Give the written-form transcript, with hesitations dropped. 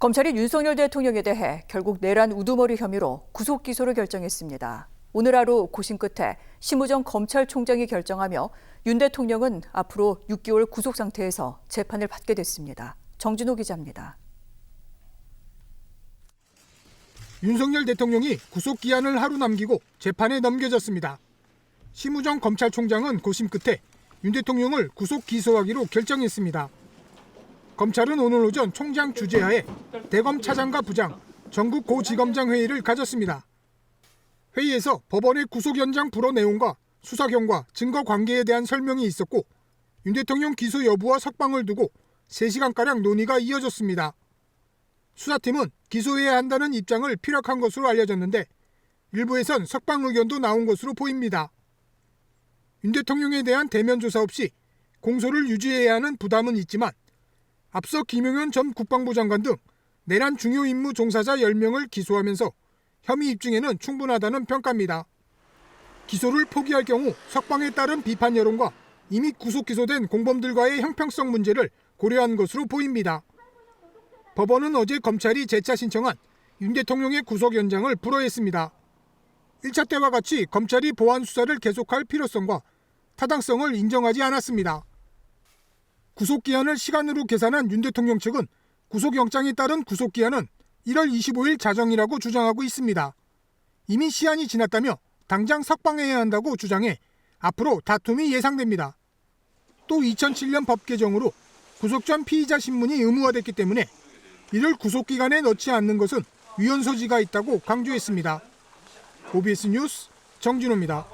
검찰이 윤석열 대통령에 대해 결국 내란 우두머리 혐의로 구속 기소를 결정했습니다. 오늘 하루 고심 끝에 심우정 검찰총장이 결정하며 윤 대통령은 앞으로 6개월 구속 상태에서 재판을 받게 됐습니다. 정진호 기자입니다. 윤석열 대통령이 구속 기한을 하루 남기고 재판에 넘겨졌습니다. 심우정 검찰총장은 고심 끝에 윤 대통령을 구속 기소하기로 결정했습니다. 검찰은 오늘 오전 총장 주재하에 대검 차장과 부장, 전국 고지검장 회의를 가졌습니다. 회의에서 법원의 구속 연장 불허 내용과 수사 경과, 증거 관계에 대한 설명이 있었고 윤 대통령 기소 여부와 석방을 두고 3시간가량 논의가 이어졌습니다. 수사팀은 기소해야 한다는 입장을 피력한 것으로 알려졌는데 일부에선 석방 의견도 나온 것으로 보입니다. 윤 대통령에 대한 대면 조사 없이 공소를 유지해야 하는 부담은 있지만 앞서 김용현 전 국방부 장관 등 내란 중요 임무 종사자 10명을 기소하면서 혐의 입증에는 충분하다는 평가입니다. 기소를 포기할 경우 석방에 따른 비판 여론과 이미 구속 기소된 공범들과의 형평성 문제를 고려한 것으로 보입니다. 법원은 어제 검찰이 재차 신청한 윤 대통령의 구속 연장을 불허했습니다. 1차 때와 같이 검찰이 보안 수사를 계속할 필요성과 타당성을 인정하지 않았습니다. 구속기한을 시간으로 계산한 윤 대통령 측은 구속영장에 따른 구속기한은 1월 25일 자정이라고 주장하고 있습니다. 이미 시한이 지났다며 당장 석방해야 한다고 주장해 앞으로 다툼이 예상됩니다. 또 2007년 법 개정으로 구속 전 피의자 신문이 의무화됐기 때문에 이를 구속기간에 넣지 않는 것은 위헌 소지가 있다고 강조했습니다. OBS 뉴스 정진호입니다.